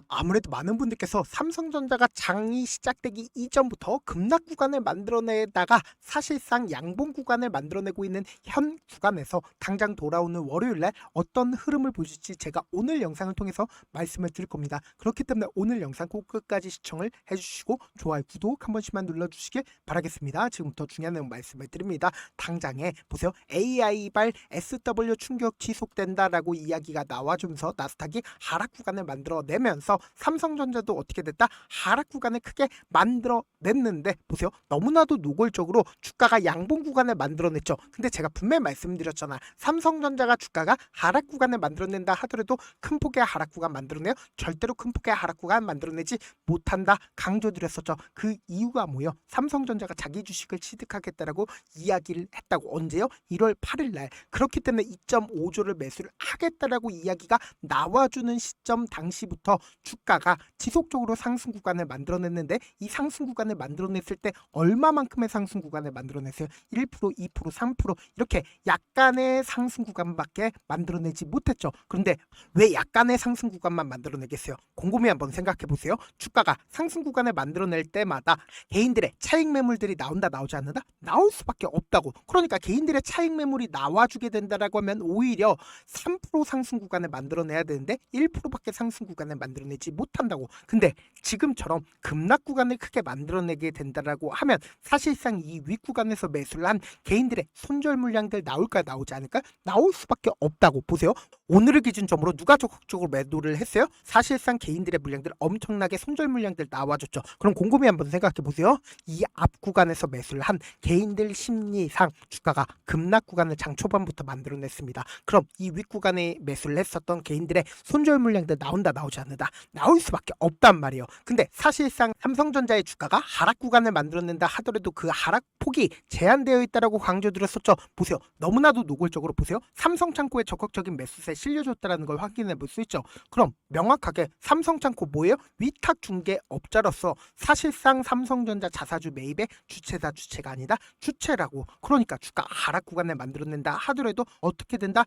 아무래도 많은 분들께서 삼성전자가 장이 시작되기 이전부터 급락 구간을 만들어내다가 사실상 양봉 구간을 만들어내고 있는 현 구간에서 당장 돌아오는 월요일날 어떤 흐름을 보실지 제가 오늘 영상을 통해서 말씀을 드릴 겁니다. 그렇기 때문에 오늘 영상 꼭 끝까지 시청을 해주시고 좋아요, 구독 한 번씩만 눌러주시길 바라겠습니다. 지금부터 중요한 내용 말씀을 드립니다. 당장에 보세요. AI발 SW 충격 지속된다라고 이야기가 나와주면서 나스닥이 하락 구간을 만들어내면서 삼성전자도 어떻게 됐다? 하락 구간을 크게 만들어냈는데 보세요. 너무나도 노골적으로 주가가 양봉 구간을 만들어냈죠. 근데 제가 분명히 말씀드렸잖아. 삼성전자가 주가가 하락 구간을 만들어낸다 하더라도 큰 폭의 하락 구간 만들어내요. 절대로 큰 폭의 하락 구간 만들어내지 못한다 강조드렸었죠. 그 이유가 뭐예요? 삼성전자가 자기 주식을 취득하겠다라고 이야기를 했다고. 언제요? 1월 8일 날. 그렇기 때문에 2.5조를 매수를 하겠다라고 이야기가 나와주는 시점 당시부터 주가가 지속적으로 상승 구간을 만들어냈는데 이 상승 구간을 만들어냈을 때 얼마만큼의 상승 구간을 만들어냈어요? 1%, 2%, 3% 이렇게 약간의 상승 구간밖에 만들어내지 못했죠. 그런데 왜 약간의 상승 구간만 만들어내겠어요? 곰곰이 한번 생각해 보세요. 주가가 상승 구간을 만들어낼 때마다 개인들의 차익 매물들이 나온다 나오지 않는다? 나올 수밖에 없다고. 그러니까 개인들의 차익 매물이 나와주게 된다라고 하면 오히려 3% 상승 구간을 만들어내야 되는데 1%밖에 상승 구간을 만들어내지 못한다고. 근데 지금처럼 급락 구간을 크게 만들어내게 된다라고 하면 사실상 이 윗구간에서 매수를 한 개인들의 손절 물량들 나올까 나오지 않을까? 나올 수밖에 없다고. 보세요. 오늘을 기준점으로 누가 적극적으로 매도를 했어요? 사실상 개인들의 물량들 엄청나게 손절 물량들 나와줬죠. 그럼 곰곰이 한번 생각해 보세요. 이 앞 구간에서 매수를 한 개인들 심리상 주가가 급락 구간을 장 초반부터 만들어냈습니다. 그럼 이 윗구간에 매수를 했었던 개인들의 손절 물량들 나온다 나오지 않는다? 나올 수밖에 없단 말이에요. 근데 사실상 삼성전자의 주가가 하락 구간을 만들어낸다 하더라도 그 하락 폭이 제한되어 있다라고 강조드렸었죠. 보세요. 너무나도 노골적으로 보세요. 삼성창고에 적극적인 매수세 실려줬다라는 걸 확인해 볼 수 있죠. 그럼 명확하게 삼성창고 뭐예요? 위탁 중개업자로서 사실상 삼성전자 자사주 매입의 주체가 아니다. 주체라고. 그러니까 주가 하락 구간을 만들어낸다 하더라도 어떻게 된다?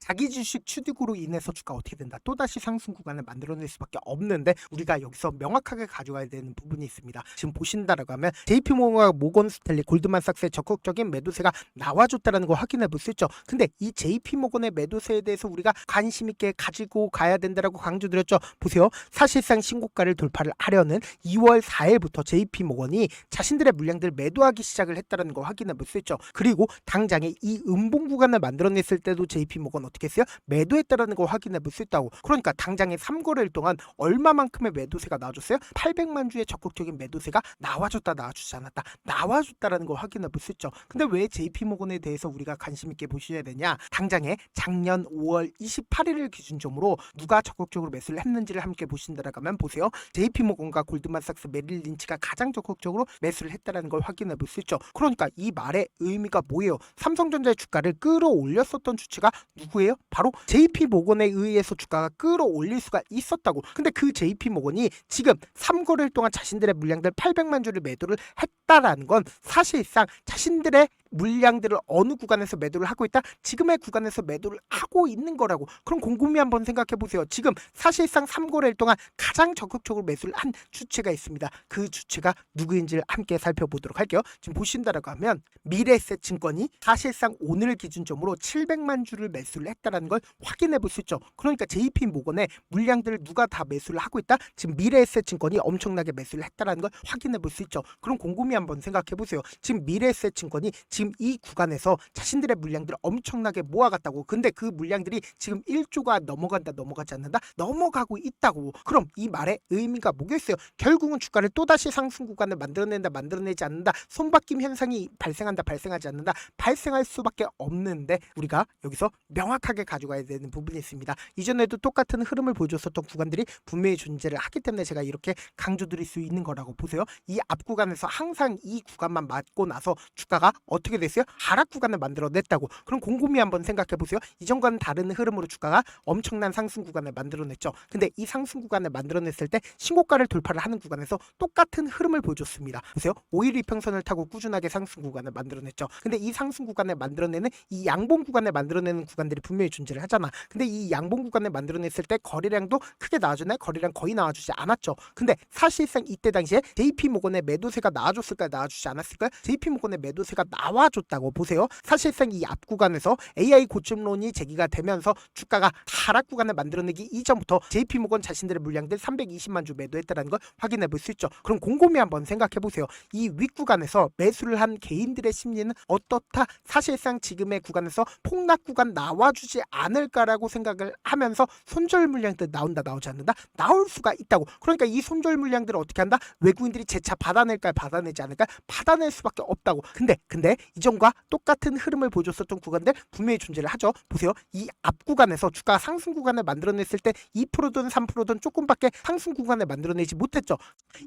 자기 주식 취득으로 인해서 주가 어떻게 된다? 또다시 상승 구간을 만들어낼 수밖에 없는데 우리가 여기서 명확하게 가져가야 되는 부분이 있습니다. 지금 보신다라고 하면 JP모건과 모건스탠리, 골드만삭스의 적극적인 매도세가 나와줬다는 걸 확인해 볼 수 있죠. 근데 이 JP모건의 매도세에 대해서 우리가 관심 있게 가지고 가야 된다라고 강조드렸죠. 보세요. 사실상 신고가를 돌파를 하려는 2월 4일부터 JP모건이 자신들의 물량들을 매도하기 시작을 했다는 걸 확인해 볼 수 있죠. 그리고 당장에 이 음봉 구간을 만들어냈을 때도 JP모건 어떻게 했어요? 매도했다라는 걸 확인해 볼 수 있다고. 그러니까 당장에 3거래일 동안 얼마만큼의 매도세가 나와줬어요? 800만 주의 적극적인 매도세가 나와줬다 나와주지 않았다? 나와줬다라는 걸 확인해 볼 수 있죠. 근데 왜 JP모건에 대해서 우리가 관심 있게 보셔야 되냐? 당장에 작년 5월 28일을 기준점으로 누가 적극적으로 매수를 했는지를 함께 보신다라고 하면 보세요. JP모건과 골드만삭스, 메릴 린치가 가장 적극적으로 매수를 했다라는 걸 확인해 볼 수 있죠. 그러니까 이 말의 의미가 뭐예요? 삼성전자의 주가를 끌어올렸었던 주체가 누구예요? 바로 JP모건에 의해서 주가가 끌어올릴 수가 있었다고. 근데 그 JP모건이 지금 3거래일 동안 자신들의 물량들 800만 주를 매도를 했다라는 건 사실상 자신들의 물량들을 어느 구간에서 매도를 하고 있다? 지금의 구간에서 매도를 하고 있는 거라고. 그럼 곰곰이 한번 생각해 보세요. 지금 사실상 3거래일 동안 가장 적극적으로 매수를 한 주체가 있습니다. 그 주체가 누구인지를 함께 살펴보도록 할게요. 지금 보신다라고 하면 미래에셋증권이 사실상 오늘 기준점으로 700만 주를 매수를 했다라는 걸 확인해 볼 수 있죠. 그러니까 JP모건의 물량들을 누가 다 매수를 하고 있다? 지금 미래에셋증권이 엄청나게 매수를 했다라는 걸 확인해 볼 수 있죠. 그럼 곰곰이 한번 생각해 보세요. 지금 미래에셋증권이 지금 이 구간에서 자신들의 물량들을 엄청나게 모아갔다고. 근데 그 물량들이 지금 1조가 넘어간다 넘어가지 않는다? 넘어가고 있다고. 그럼 이 말의 의미가 뭐겠어요? 결국은 주가를 또다시 상승 구간을 만들어낸다 만들어내지 않는다? 손바뀜 현상이 발생한다 발생하지 않는다? 발생할 수밖에 없는데 우리가 여기서 명확하게 가져가야 되는 부분이 있습니다. 이전에도 똑같은 흐름을 보여줬었던 구간들이 분명히 존재를 하기 때문에 제가 이렇게 강조드릴 수 있는 거라고. 보세요. 이 앞 구간에서 항상 사실상 이 구간만 맞고 나서 주가가 어떻게 됐어요? 하락 구간을 만들어냈다고. 그럼 곰곰이 한번 생각해 보세요. 이전과는 다른 흐름으로 주가가 엄청난 상승 구간을 만들어냈죠. 근데 이 상승 구간을 만들어냈을 때 신고가를 돌파를 하는 구간에서 똑같은 흐름을 보여줬습니다. 보세요. 5일 이평선을 타고 꾸준하게 상승 구간을 만들어냈죠. 근데 이 상승 구간을 만들어내는 이 양봉 구간을 만들어내는 구간들이 분명히 존재를 하잖아. 근데 이 양봉 구간을 만들어냈을 때 거래량도 크게 나와주나요? 거래량 거의 나와주지 않았죠. 근데 사실상 이때 당시에 JP모건의 매도세가 나와줬을까요? 나와주지 않았을까요? JP모건의 매도세가 나와줬다고 보세요. 사실상 이 앞 구간에서 AI 고점론이 제기가 되면서 주가가 하락 구간을 만들어내기 이전부터 JP모건 자신들의 물량들 320만 주 매도했다는 걸 확인해 볼 수 있죠. 그럼 곰곰이 한번 생각해 보세요. 이 윗구간에서 매수를 한 개인들의 심리는 어떻다? 사실상 지금의 구간에서 폭락 구간 나와주지 않을까라고 생각을 하면서 손절 물량들 나온다 나오지 않는다? 나올 수가 있다고. 그러니까 이 손절 물량들을 어떻게 한다? 외국인들이 재차 받아낼까요? 받아내지 않을까요? 받아낼 수밖에 없다고. 근데 이전과 똑같은 흐름을 보여줬었던 구간들 분명히 존재를 하죠. 보세요. 이 앞 구간에서 주가 상승 구간을 만들어냈을 때 2%든 3%든 조금밖에 상승 구간을 만들어내지 못했죠.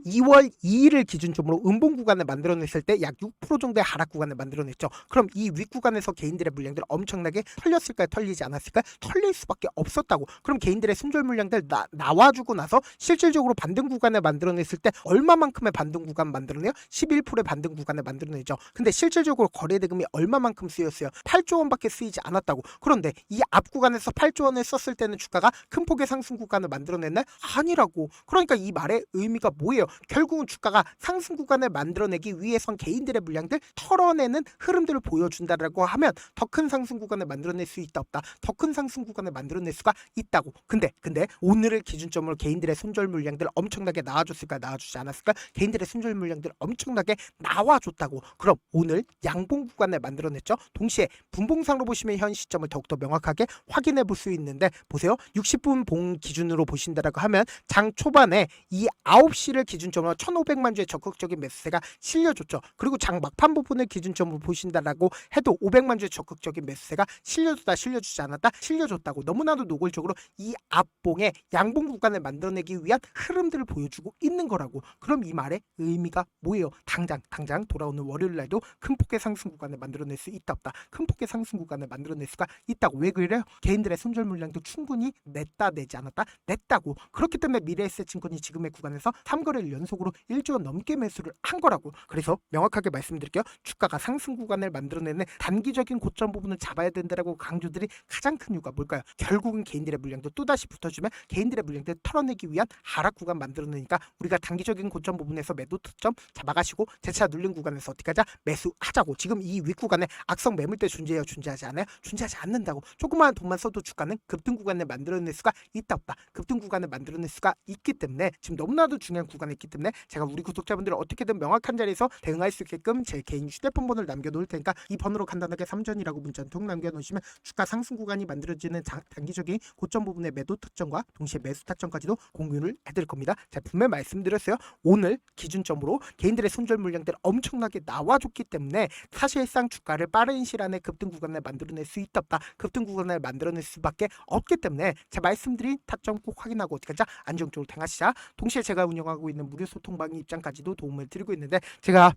2월 2일을 기준점으로 음봉 구간을 만들어냈을 때 약 6% 정도의 하락 구간을 만들어냈죠. 그럼 이 윗구간에서 개인들의 물량들 엄청나게 털렸을까요? 털리지 않았을까요? 털릴 수밖에 없었다고. 그럼 개인들의 손절 물량들 나와주고 나서 실질적으로 반등 구간을 만들어냈을 때 얼마만큼의 반등 구간 만들어내요? 11%의 반등 구간을 만들어내죠. 근데 실질적으로 거래대금이 얼마만큼 쓰였어요? 8조 원밖에 쓰이지 않았다고. 그런데 이 앞 구간에서 8조 원을 썼을 때는 주가가 큰 폭의 상승 구간을 만들어냈나요? 아니라고. 그러니까 이 말의 의미가 뭐예요? 결국은 주가가 상승 구간을 만들어내기 위해선 개인들의 물량들 털어내는 흐름들을 보여준다라고 하면 더 큰 상승 구간을 만들어낼 수 있다 없다? 더 큰 상승 구간을 만들어낼 수가 있다고. 근데 오늘을 기준점으로 개인들의 손절 물량들 엄청나게 나와줬을까? 나와주지 않았을까? 개인들의 손절 물량들 엄청나게 나와줬다고. 그럼 오늘 양봉 구간을 만들어냈죠. 동시에 분봉상으로 보시면 현 시점을 더욱더 명확하게 확인해 볼 수 있는데 보세요. 60분 봉 기준으로 보신다라고 하면 장 초반에 이 9시를 기준점으로 1,500만 주의 적극적인 매수세가 실려줬죠. 그리고 장 막판 부분을 기준점으로 보신다라고 해도 500만 주의 적극적인 매수세가 실려줬다 실려주지 않았다 실려줬다고. 너무나도 노골적으로 이 앞봉의 양봉 구간을 만들어내기 위한 흐름들을 보여주고 있는 거라고. 그럼 이 말의 의미가 뭐예요? 당장 돌아오는 월요일날도 큰 폭의 상승 구간을 만들어낼 수 있다 없다? 큰 폭의 상승 구간을 만들어낼 수가 있다고. 왜 그래요? 개인들의 손절 물량도 충분히 냈다 내지 않았다? 냈다고. 그렇기 때문에 미래에셋증권이 지금의 구간에서 3거래를 연속으로 1조 원 넘게 매수를 한 거라고. 그래서 명확하게 말씀드릴게요. 주가가 상승 구간을 만들어내는 단기적인 고점 부분을 잡아야 된다라고 강조들이 가장 큰 이유가 뭘까요? 결국은 개인들의 물량도 또다시 붙어주면 개인들의 물량들 털어내기 위한 하락 구간 만들어내니까 우리가 단기적인 고점 부분에서 매도 특점 잡아가시고 재차 눌린 구간에서 어떻게 하자? 매수하자고. 지금 이 윗구간에 악성 매물대 존재해요? 존재하지 않아요? 존재하지 않는다고. 조그마한 돈만 써도 주가는 급등 구간을 만들어낼 수가 있다 없다? 급등 구간을 만들어낼 수가 있기 때문에 지금 너무나도 중요한 구간에 있기 때문에 제가 우리 구독자분들을 어떻게든 명확한 자리에서 대응할 수 있게끔 제 개인 휴대폰 번호를 남겨놓을 테니까 이 번호로 간단하게 3전이라고 문자 통 남겨놓으시면 주가 상승 구간이 만들어지는 단기적인 고점 부분의 매도 특정과 동시에 매수 타점까지도 공유를 해드릴 겁니다. 제가 분명히 말씀드렸어요. 오늘 기준점으로 개인들의 손절 물량들 엄청나게 나와줬기 때문에 사실상 주가를 빠른 시일 안에 급등 구간을 만들어낼 수 있다 없다? 급등 구간을 만들어낼 수밖에 없기 때문에 제가 말씀드린 타점 꼭 확인하고 어떻게 하자? 안정적으로 행하시자. 동시에 제가 운영하고 있는 무료 소통방 입장까지도 도움을 드리고 있는데 제가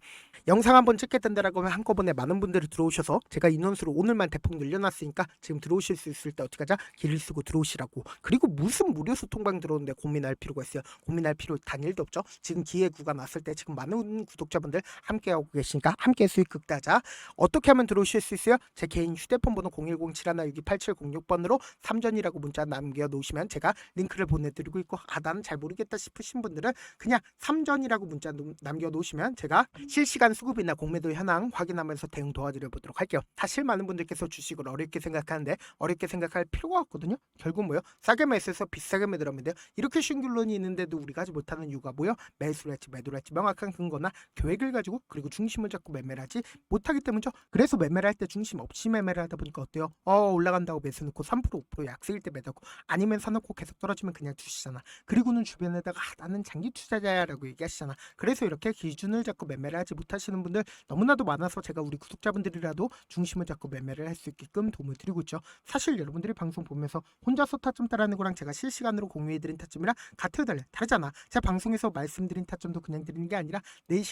영상 한번 찍겠다라고 하면 한꺼번에 많은 분들이 들어오셔서 제가 인원수를 오늘만 대폭 늘려놨으니까 지금 들어오실 수 있을 때 어떻게 하자? 길을 쓰고 들어오시라고. 그리고 무슨 무료 소통방 들어오는데 고민할 필요가 있어요? 고민할 필요 단일도 없죠. 지금 기회 구간 왔을 때 지금 많은 구독자분들 함께하고 계시니까 함께 수익 극대하자. 어떻게 하면 들어오실 수 있어요? 제 개인 휴대폰 번호 010-7162-8706번으로 3전이라고 문자 남겨놓으시면 제가 링크를 보내드리고 있고 나는 잘 모르겠다 싶으신 분들은 그냥 3전이라고 문자 남겨놓으시면 제가 실시간 수급이나 공매도 현황 확인하면서 대응 도와드려 보도록 할게요. 사실 많은 분들께서 주식을 어렵게 생각하는데 어렵게 생각할 필요가 없거든요. 결국 뭐요? 싸게 매수해서 비싸게 매도하면 돼요. 이렇게 쉬운 결론이 있는데도 우리가 하지 못하는 이유가 뭐요? 매수를 할지 매도를 할지 명확한 근거나 계획을 가지고 그리고 중심을 잡고 매매를 하지 못하기 때문이죠. 그래서 매매를 할 때 중심 없이 매매를 하다 보니까 어때요? 올라간다고 매수 넣고 3% 5% 약세일 때 매도하고 아니면 사놓고 계속 떨어지면 그냥 주시잖아. 그리고는 주변에다가 나는 장기 투자자야 라고 얘기하시잖아. 그래서 이렇게 기준을 잡고 매매를 하지 못하시는 분들 너무나도 많아서 제가 우리 구독자분들이라도 중심을 잡고 매매를 할 수 있게끔 도움을 드리고 있죠. 사실 여러분들이 방송 보면서 혼자서 타점 따라하는 거랑 제가 실시간으로 공유해드린 타점이랑 같아요? 다르잖아. 제가 방송에서 말씀드린 타점도 그냥 드리는 게 아니라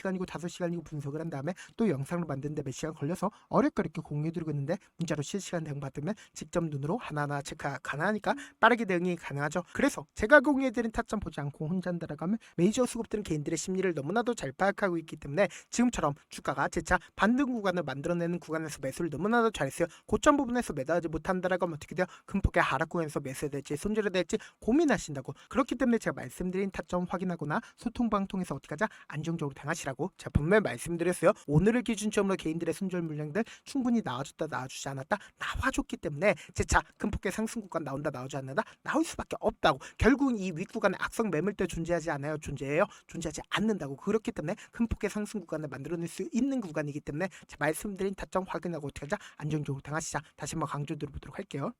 4시간이고 5시간이고 분석을 한 다음에 또 영상을 만드는데 몇 시간 걸려서 어렵게 공유해드리고 있는데 문자로 실시간 대응 받으면 직접 눈으로 하나하나 체크가 가능하니까 빠르게 대응이 가능하죠. 그래서 제가 공유해드린 타점 보지 않고 혼자 들어가면 메이저 수급들은 개인들의 심리를 너무나도 잘 파악하고 있기 때문에 지금처럼 주가가 재차 반등 구간을 만들어내는 구간에서 매수를 너무나도 잘했어요. 고점 부분에서 매도하지 못한다라고 하면 어떻게 돼요? 큰 폭의 하락 구간에서 매수해야 될지 손절해야 될지 고민하신다고. 그렇기 때문에 제가 말씀드린 타점 확인하거나 소통방 통해서 어떻게 하자? 안정적으로 당하시라고 제가 분명히 말씀드렸어요. 오늘을 기준점으로 개인들의 손절 물량들 충분히 나와줬다 나와주지 않았다 나와줬기 때문에 재차 큰 폭의 상승 구간 나온다 나오지 않는다 나올 수밖에 없다고. 결국은 이 윗구간에 악성 매물대 존재하지 않아요? 존재해요? 존재하지 않는다고. 그렇기 때문에 큰 폭의 상승 구간을 만들어낼 수 있는 구간이기 때문에 제가 말씀드린 타점 확인하고 어떻게 하자? 안정적으로 당하시자. 다시 한번 강조드려 보도록 할게요.